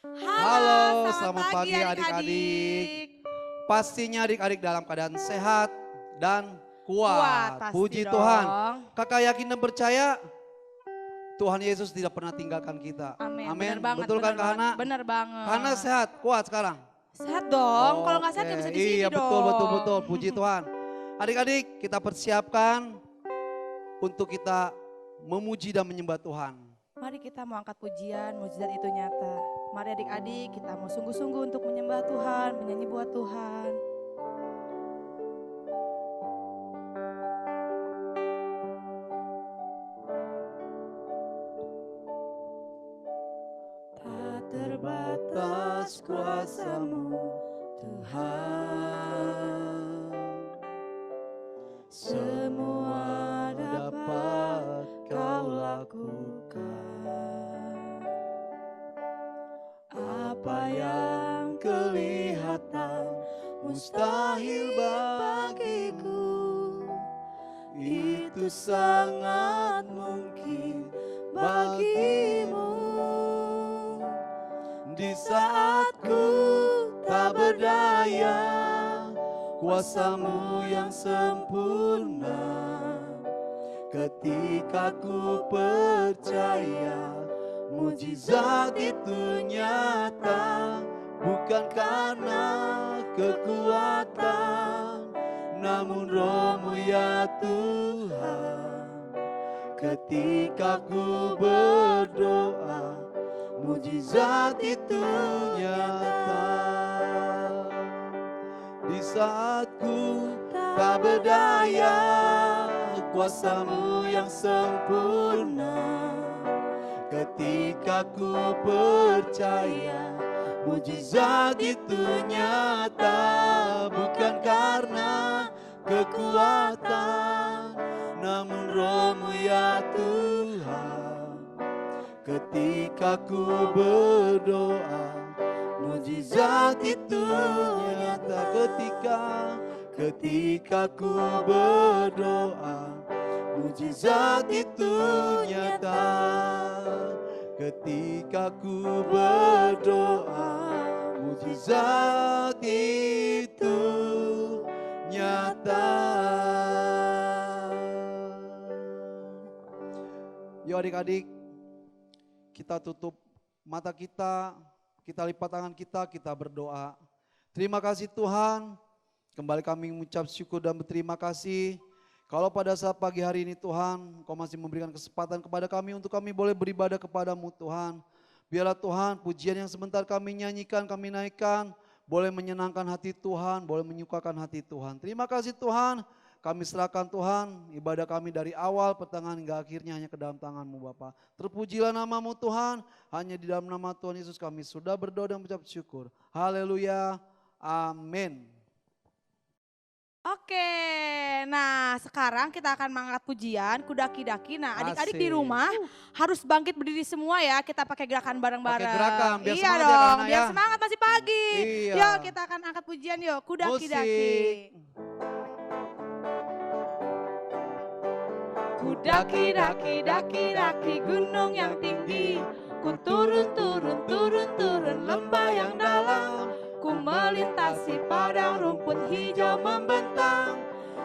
Halo, Halo, selamat selamat pagi pagi adik-adik. adik-adik. Pastinya adik-adik dalam keadaan sehat dan Kuat kuat. pasti Puji Tuhan. dong. Kakak yakin dan percaya Tuhan Yesus tidak pernah tinggalkan kita. Amin, benar Amin. banget, Betul kan benar Kak banget, Hana? benar Kak Hana banget. sehat, kuat sekarang? Sehat dong, kalau nggak sehat Oke, nggak bisa di sini iya betul betul dong. betul. Puji Tuhan. Adik-adik kita persiapkan untuk kita memuji dan menyembah Tuhan. Mari kita mau angkat pujian, mujizat itu nyata. Mari adik-adik kita mau sungguh-sungguh untuk menyembah Tuhan, menyanyi buat Tuhan. Tak terbatas kuasa-Mu, Tuhan. Semua dapat Kau lakukan. Apa yang kelihatan mustahil bagiku, itu sangat mungkin bagimu. Di saat ku tak berdaya, kuasa-Mu yang sempurna. Ketika ku percaya, mujizat itu nyata. Bukan karena kekuatan, namun Roh-Mu ya Tuhan. Ketika ku berdoa, mujizat itu nyata. Di saat ku tak berdaya, kuasa-Mu yang sempurna. Ketika ku percaya, mujizat itu nyata. Bukan karena kekuatan, namun Roh-Mu ya Tuhan. Ketika ku berdoa, mujizat itu nyata. Ketika ku berdoa, mujizat itu nyata. Ketika ku berdoa, mujizat itu nyata. Yuk adik-adik, kita tutup mata kita lipat tangan kita berdoa. Terima kasih Tuhan, kembali kami mengucap syukur dan berterima kasih. Kalau pada saat pagi hari ini Tuhan, Kau masih memberikan kesempatan kepada kami untuk kami boleh beribadah kepadamu Tuhan. Biarlah Tuhan, pujian yang sebentar kami nyanyikan, kami naikkan, boleh menyenangkan hati Tuhan, boleh menyukakan hati Tuhan. Terima kasih Tuhan, kami serahkan Tuhan, ibadah kami dari awal, pertengahan hingga akhirnya hanya ke dalam tangan-Mu Bapa. Terpujilah nama-Mu Tuhan, hanya di dalam nama Tuhan Yesus kami sudah berdoa dan mengucap syukur. Haleluya, amin. Oke, nah sekarang kita akan mengangkat pujian kudaki-daki. Nah adik-adik di Asik. rumah harus bangkit berdiri semua ya. Kita pakai gerakan bareng-bareng. Pakai gerakan, biar Iya semangat ya, dong, Kak Ana, biar ya. semangat masih pagi. Iya. Yuk kita akan angkat pujian yuk, kudaki-daki. Kudaki-daki, daki-daki gunung yang tinggi. Ku turun-turun, turun-turun lembah yang dalam. Ku melintasi padang rumput hijau membentang.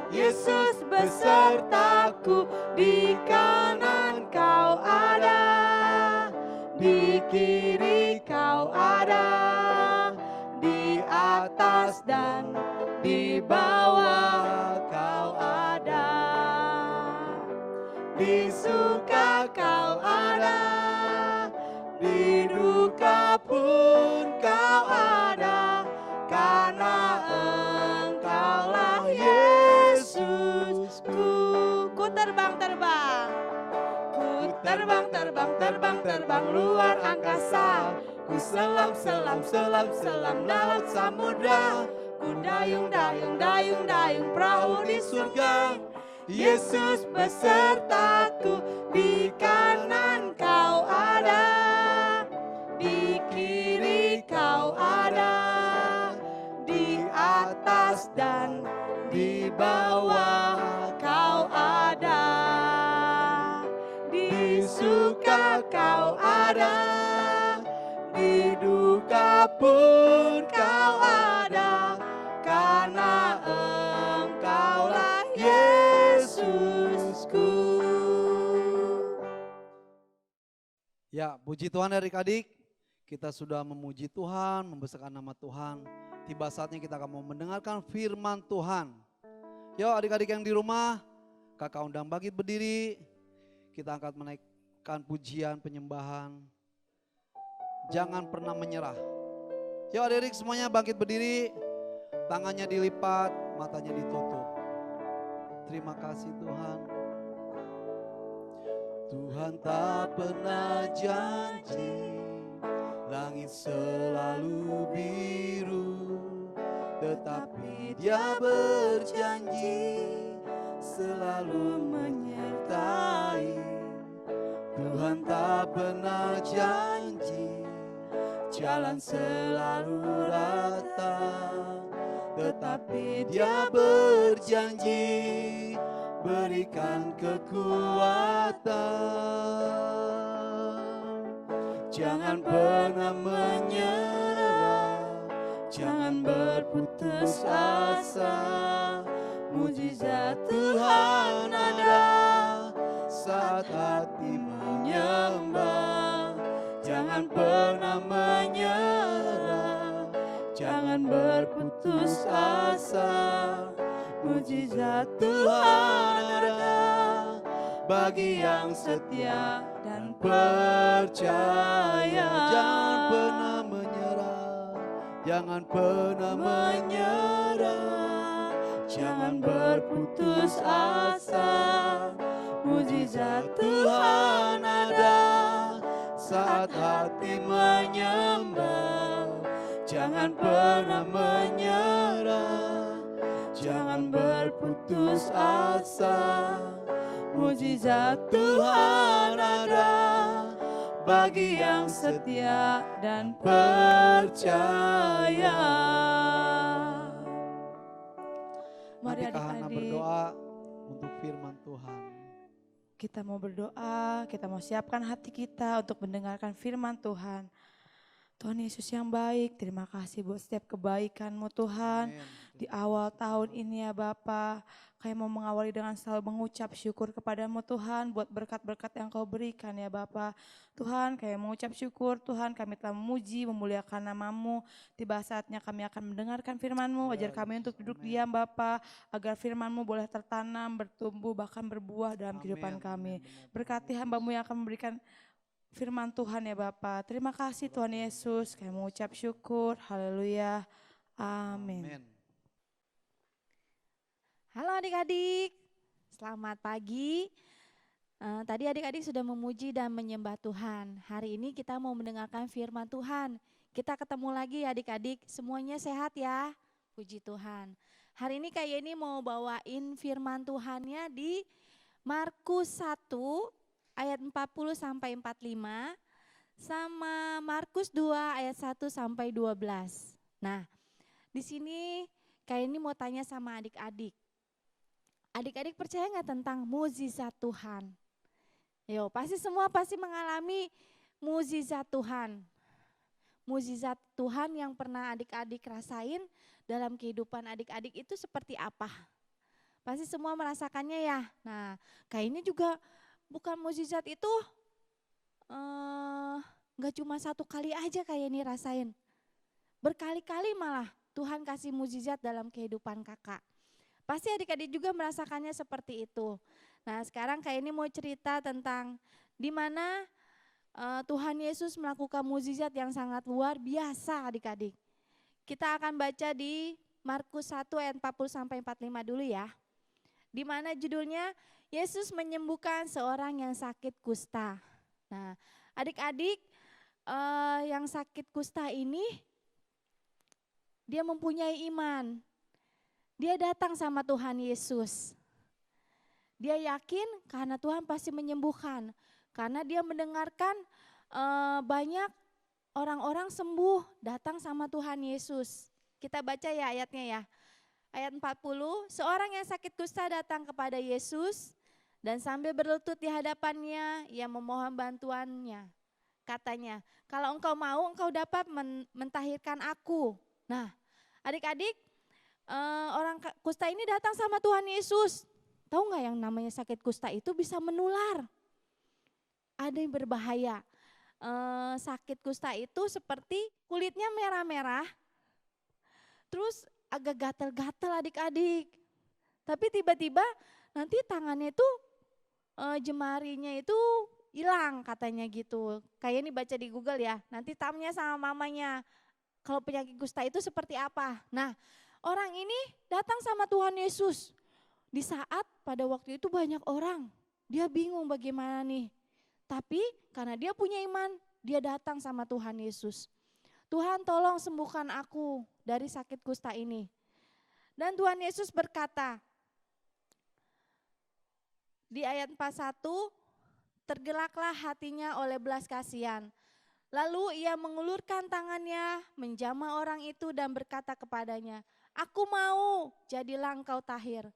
Yesus besertaku, di kanan Kau ada, di kiri Kau ada, di atas dan di bawah Kau ada. Di suka Kau ada, di duka pun Kau ada, karena Engkaulah Yesusku. Ku terbang-terbang, ku terbang-terbang luar angkasa. Ku selam-selam dalam samudra. Ku dayung-dayung perahu di surga. Yesus besertaku, di kanan Kau ada, di kiri Kau ada, di atas dan di bawah Kau ada, di suka Kau ada, di duka duka pun kau ada, karena Engkaulah Yesusku. Ya, puji Tuhan adik-adik, kita sudah memuji Tuhan, membesarkan nama Tuhan. Tiba saatnya kita akan mau mendengarkan firman Tuhan. Yuk adik-adik yang di rumah, kakak undang bangkit berdiri. Kita angkat menaikkan pujian, penyembahan. Jangan pernah menyerah. Yuk adik-adik semuanya bangkit berdiri. Tangannya dilipat, matanya ditutup. Terima kasih Tuhan. Tuhan tak pernah janji langit selalu biru, tetapi Dia berjanji selalu menyertai. Tuhan tak pernah janji jalan selalu rata, tetapi Dia berjanji berikan kekuatan. Jangan pernah menyerah, jangan berputus asa. Mujizat Tuhan ada saat hati menyembah. Jangan pernah menyerah, jangan berputus asa. Mujizat Tuhan ada bagi yang setia dan percaya. Jangan pernah menyerah, jangan pernah menyerah, jangan berputus asa. Mujizat Tuhan ada saat hati menyembah. Jangan pernah menyerah, jangan berputus asa. Mujizat Tuhan ada bagi yang setia dan percaya. Mari adik-adik berdoa untuk firman Tuhan. Kita mau berdoa, kita mau siapkan hati kita untuk mendengarkan firman Tuhan. Tuhan Yesus yang baik, terima kasih buat setiap kebaikan-Mu Tuhan. Amen. Di awal tahun ini ya Bapa, kami mau mengawali dengan selalu mengucap syukur kepada-Mu Tuhan buat berkat-berkat yang Kau berikan ya Bapa. Tuhan kami mengucap syukur, Tuhan kami telah memuji, memuliakan nama-Mu. Tiba saatnya kami akan mendengarkan firman-Mu, ajar kami untuk duduk diam Bapa, agar firman-Mu boleh tertanam, bertumbuh, bahkan berbuah dalam kehidupan kami. Berkati hamba-Mu yang akan memberikan firman Tuhan ya Bapa. Terima kasih Tuhan Yesus, kami mengucap syukur, haleluya, amin. Halo adik-adik, selamat pagi. Tadi adik-adik sudah memuji dan menyembah Tuhan. Hari ini kita mau mendengarkan firman Tuhan. Kita ketemu lagi adik-adik, semuanya sehat ya, puji Tuhan. Hari ini Kak Yeni mau bawain firman Tuhannya di Markus 1 ayat 40 sampai 45 sama Markus 2 ayat 1 sampai 12. Nah, di sini Kak Yeni mau tanya sama adik-adik. Adik-adik percaya nggak tentang mukjizat Tuhan? Yo, semua pasti mengalami mukjizat Tuhan. Mukjizat Tuhan yang pernah adik-adik rasain dalam kehidupan adik-adik itu seperti apa? Pasti semua merasakannya ya. Nah, kayaknya juga bukan mukjizat itu nggak cuma satu kali aja kayak ini rasain. Berkali-kali malah Tuhan kasih mukjizat dalam kehidupan kakak. Pasti adik-adik juga merasakannya seperti itu. Nah sekarang kayak ini mau cerita tentang di mana Tuhan Yesus melakukan mukjizat yang sangat luar biasa adik-adik. Kita akan baca di Markus 1 ayat 40 sampai 45 dulu ya. Di mana judulnya Yesus menyembuhkan seorang yang sakit kusta. Nah adik-adik yang sakit kusta ini dia mempunyai iman. Dia datang sama Tuhan Yesus. Dia yakin karena Tuhan pasti menyembuhkan. Karena dia mendengarkan banyak orang-orang sembuh datang sama Tuhan Yesus. Kita baca ya ayatnya ya. Ayat 40, seorang yang sakit kusta datang kepada Yesus dan sambil berlutut di hadapannya ia memohon bantuannya. katanya, kalau engkau mau engkau dapat mentahirkan aku. Nah adik-adik, orang kusta ini datang sama Tuhan Yesus. Tahu nggak yang namanya sakit kusta itu bisa menular? Ada yang berbahaya. Sakit kusta itu seperti kulitnya merah-merah, terus agak gatal-gatal adik-adik. Tapi tiba-tiba nanti tangannya itu jemarinya itu hilang katanya gitu. Kayak ini baca di Google ya, nanti tanya sama mamanya kalau penyakit kusta itu seperti apa. Nah orang ini datang sama Tuhan Yesus. Di saat pada waktu itu banyak orang, dia bingung bagaimana nih. Tapi karena dia punya iman, dia datang sama Tuhan Yesus. Tuhan tolong sembuhkan aku dari sakit kusta ini. Dan Tuhan Yesus berkata, di ayat 41, tergeraklah hatinya oleh belas kasihan. Lalu ia mengulurkan tangannya, menjamah orang itu dan berkata kepadanya, aku mau, jadilah engkau tahir.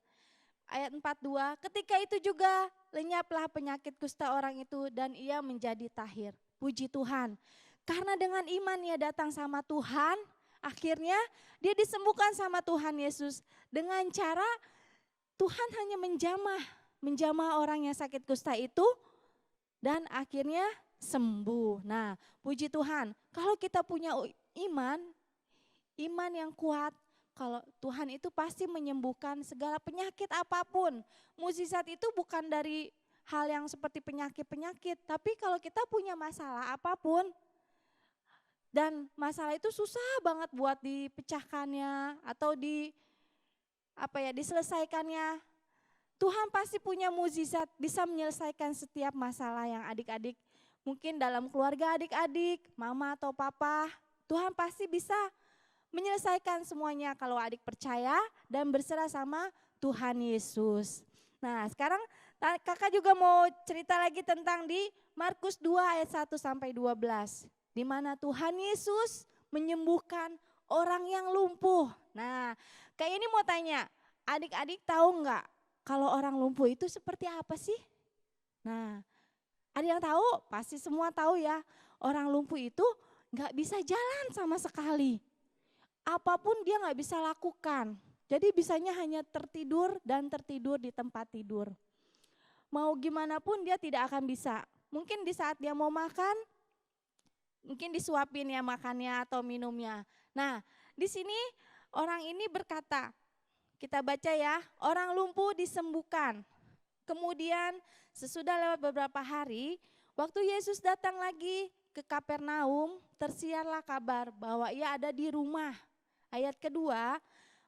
Ayat 42, ketika itu juga lenyaplah penyakit kusta orang itu dan ia menjadi tahir. Puji Tuhan, karena dengan iman ia datang sama Tuhan, akhirnya dia disembuhkan sama Tuhan Yesus. Dengan cara Tuhan hanya menjamah orang yang sakit kusta itu dan akhirnya sembuh. Nah puji Tuhan, kalau kita punya iman yang kuat, kalau Tuhan itu pasti menyembuhkan segala penyakit apapun. Mukjizat itu bukan dari hal yang seperti penyakit-penyakit, tapi kalau kita punya masalah apapun, dan masalah itu susah banget buat dipecahkannya atau diselesaikannya. Tuhan pasti punya mukjizat bisa menyelesaikan setiap masalah yang adik-adik mungkin dalam keluarga adik-adik, mama atau papa. Tuhan pasti bisa menyelesaikan semuanya kalau adik percaya dan berserah sama Tuhan Yesus. Nah sekarang kakak juga mau cerita lagi tentang di Markus 2 ayat 1 sampai 12. Di mana Tuhan Yesus menyembuhkan orang yang lumpuh. Nah kayak ini mau tanya, adik-adik tahu nggak kalau orang lumpuh itu seperti apa sih? Nah ada yang tahu? Pasti semua tahu ya, orang lumpuh itu nggak bisa jalan sama sekali. Apapun dia nggak bisa lakukan. Jadi bisanya hanya tertidur dan tertidur di tempat tidur. Mau gimana pun dia tidak akan bisa. Mungkin di saat dia mau makan, mungkin disuapin ya makannya atau minumnya. Nah di sini orang ini berkata, kita baca ya, orang lumpuh disembuhkan. Kemudian sesudah lewat beberapa hari, waktu Yesus datang lagi ke Kapernaum, tersiarlah kabar bahwa ia ada di rumah. Ayat kedua,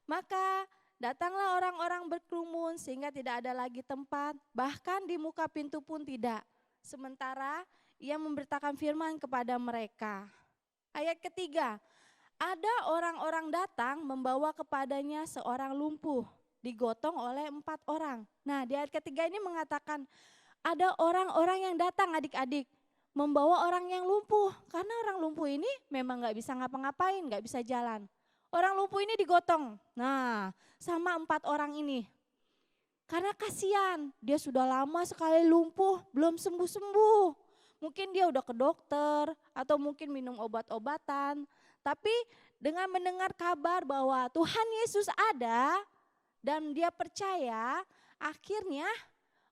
maka datanglah orang-orang berkerumun sehingga tidak ada lagi tempat, bahkan di muka pintu pun tidak. Sementara ia memberitakan firman kepada mereka. Ayat ketiga, ada orang-orang datang membawa kepadanya seorang lumpuh, digotong oleh 4 orang. Nah di ayat ketiga ini mengatakan ada orang-orang yang datang adik-adik, membawa orang yang lumpuh. Karena orang lumpuh ini memang gak bisa ngapa-ngapain, gak bisa jalan. Orang lumpuh ini digotong, nah sama 4 orang ini. Karena kasihan, dia sudah lama sekali lumpuh, belum sembuh-sembuh. Mungkin dia udah ke dokter atau mungkin minum obat-obatan. Tapi dengan mendengar kabar bahwa Tuhan Yesus ada dan dia percaya, akhirnya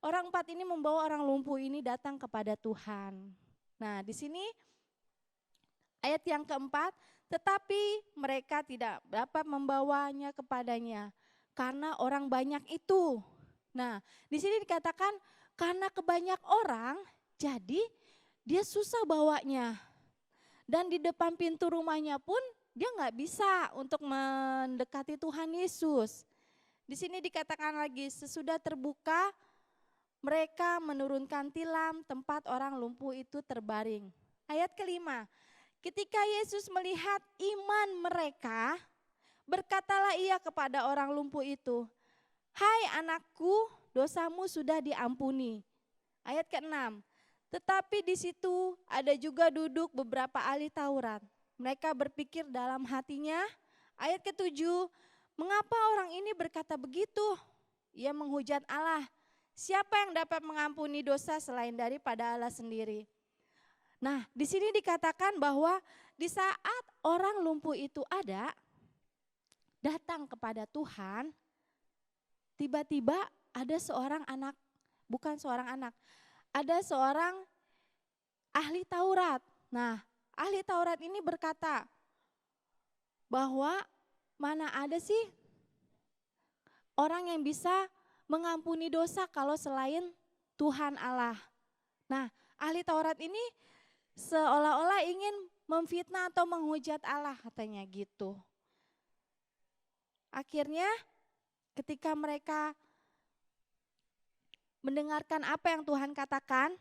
orang 4 ini membawa orang lumpuh ini datang kepada Tuhan. Nah di sini ayat yang keempat, tetapi mereka tidak dapat membawanya kepadanya karena orang banyak itu. Nah, di sini dikatakan karena kebanyak orang, jadi dia susah bawanya. Dan di depan pintu rumahnya pun dia nggak bisa untuk mendekati Tuhan Yesus. Di sini dikatakan lagi, sesudah terbuka, mereka menurunkan tilam tempat orang lumpuh itu terbaring. Ayat kelima, ketika Yesus melihat iman mereka, berkatalah ia kepada orang lumpuh itu, hai anakku, dosamu sudah diampuni. Ayat ke-6, tetapi di situ ada juga duduk beberapa ahli Taurat. Mereka berpikir dalam hatinya, ayat ke-7, mengapa orang ini berkata begitu? Ia menghujat Allah, siapa yang dapat mengampuni dosa selain daripada Allah sendiri? Nah, di sini dikatakan bahwa di saat orang lumpuh itu ada, datang kepada Tuhan, tiba-tiba ada seorang anak, bukan seorang anak, ada seorang ahli Taurat. Nah, ahli Taurat ini berkata bahwa mana ada sih orang yang bisa mengampuni dosa kalau selain Tuhan Allah. Nah, ahli Taurat ini seolah-olah ingin memfitnah atau menghujat Allah, katanya gitu. Akhirnya ketika mereka mendengarkan apa yang Tuhan katakan,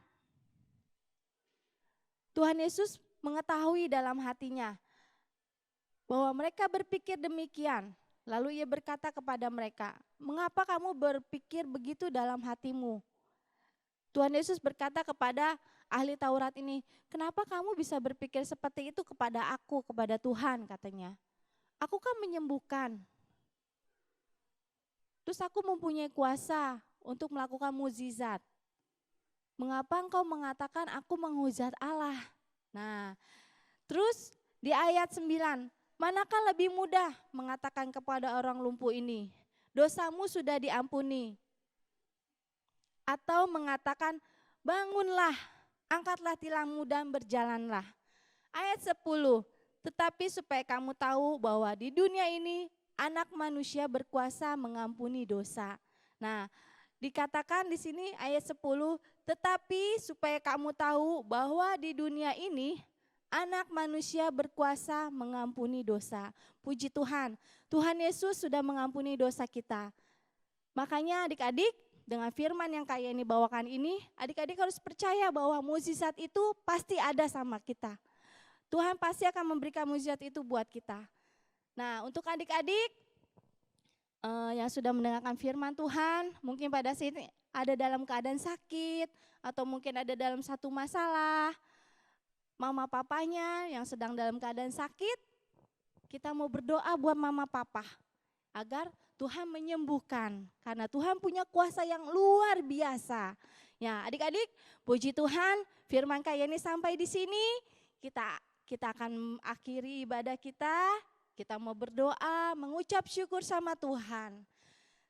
Tuhan Yesus mengetahui dalam hatinya bahwa mereka berpikir demikian. Lalu ia berkata kepada mereka, "Mengapa kamu berpikir begitu dalam hatimu?" Tuhan Yesus berkata kepada ahli Taurat ini, "Kenapa kamu bisa berpikir seperti itu kepada aku, kepada Tuhan?" katanya. "Aku kan menyembuhkan. Terus aku mempunyai kuasa untuk melakukan mukjizat. Mengapa engkau mengatakan aku menghujat Allah?" Nah, terus di ayat 9, "Manakah lebih mudah mengatakan kepada orang lumpuh ini, dosamu sudah diampuni, atau mengatakan, bangunlah, angkatlah tilangmu dan berjalanlah?" Ayat 10, "Tetapi supaya kamu tahu bahwa di dunia ini Anak Manusia berkuasa mengampuni dosa." Nah, dikatakan di sini ayat 10, "Tetapi supaya kamu tahu bahwa di dunia ini Anak Manusia berkuasa mengampuni dosa." Puji Tuhan, Tuhan Yesus sudah mengampuni dosa kita. Makanya adik-adik, dengan firman yang kayak ini bawakan ini, adik-adik harus percaya bahwa mukjizat itu pasti ada sama kita. Tuhan pasti akan memberikan mukjizat itu buat kita. Nah, untuk adik-adik yang sudah mendengarkan firman Tuhan, mungkin pada sini ada dalam keadaan sakit, atau mungkin ada dalam satu masalah, mama papanya yang sedang dalam keadaan sakit, kita mau berdoa buat mama papa agar Tuhan menyembuhkan, karena Tuhan punya kuasa yang luar biasa. Ya, adik-adik, puji Tuhan, firman kayak ini sampai di sini, kita akan akhiri ibadah kita. Kita mau berdoa, mengucap syukur sama Tuhan.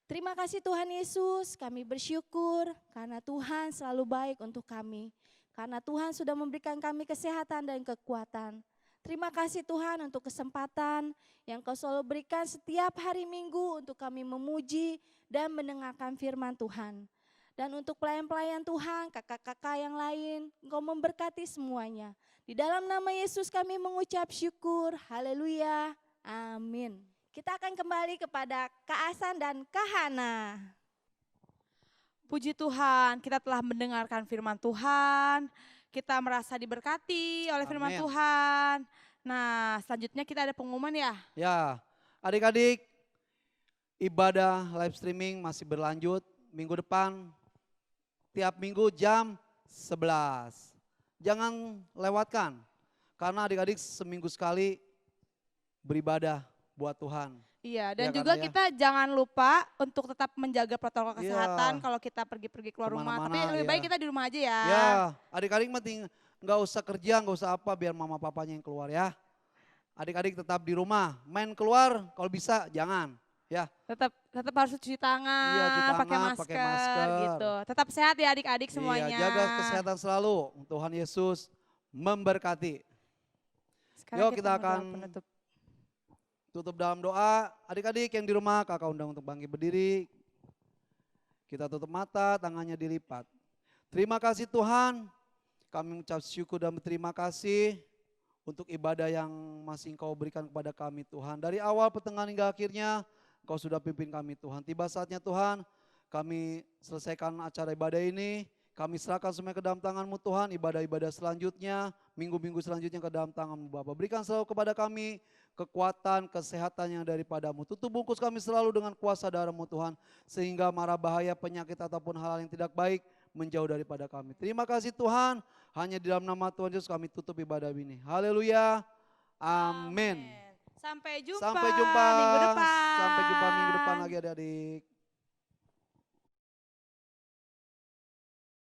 Terima kasih Tuhan Yesus, kami bersyukur karena Tuhan selalu baik untuk kami. Karena Tuhan sudah memberikan kami kesehatan dan kekuatan. Terima kasih Tuhan untuk kesempatan yang Kau selalu berikan setiap hari Minggu untuk kami memuji dan mendengarkan firman Tuhan. Dan untuk pelayan-pelayan Tuhan, kakak-kakak yang lain, Engkau memberkati semuanya. Di dalam nama Yesus kami mengucap syukur, haleluya, amin. Kita akan kembali kepada Kak Asan dan Kak Hana. Puji Tuhan, kita telah mendengarkan firman Tuhan. Kita merasa diberkati oleh firman Amin. Tuhan. Nah, selanjutnya kita ada pengumuman ya. Ya, adik-adik, ibadah live streaming masih berlanjut minggu depan, tiap minggu jam 11. Jangan lewatkan, karena adik-adik seminggu sekali beribadah buat Tuhan. Iya, dan Ya, juga karena ya, kita jangan lupa untuk tetap menjaga protokol Iya. kesehatan kalau kita pergi-pergi keluar rumah. Tapi Kemana-mana, lebih ya. baik kita di rumah aja ya. Ya, adik-adik penting nggak usah kerja, nggak usah apa, biar mama papanya yang keluar ya. Adik-adik tetap di rumah, main keluar kalau bisa jangan. Ya, Tetap harus cuci tangan, Iya, cuci pakai tangan, masker, pakai masker. gitu. Tetap sehat ya adik-adik semuanya. iya, jaga kesehatan selalu. Tuhan Yesus memberkati. Sekarang Yuk, kita berdoa akan penutup. tutup dalam doa. Adik-adik yang di rumah, kakak undang untuk bangkit berdiri. Kita tutup mata, tangannya dilipat. Terima kasih Tuhan, kami mengucap syukur dan berterima kasih untuk ibadah yang masih Engkau berikan kepada kami Tuhan. Dari awal, pertengahan hingga akhirnya, Engkau sudah pimpin kami Tuhan. Tiba saatnya Tuhan, kami selesaikan acara ibadah ini. Kami serahkan semua ke dalam tangan-Mu Tuhan, ibadah-ibadah selanjutnya, minggu-minggu selanjutnya ke dalam tangan-Mu Bapa. Berikan selalu kepada kami kekuatan, kesehatan yang daripada-Mu. Tutup bungkus kami selalu dengan kuasa darah-Mu Tuhan, sehingga mara bahaya, penyakit ataupun hal-hal yang tidak baik menjauh daripada kami. Terima kasih Tuhan, hanya di dalam nama Tuhan Yesus kami tutup ibadah ini. Haleluya, amin. Sampai jumpa, Sampai jumpa minggu depan. Sampai jumpa minggu depan lagi adik-adik.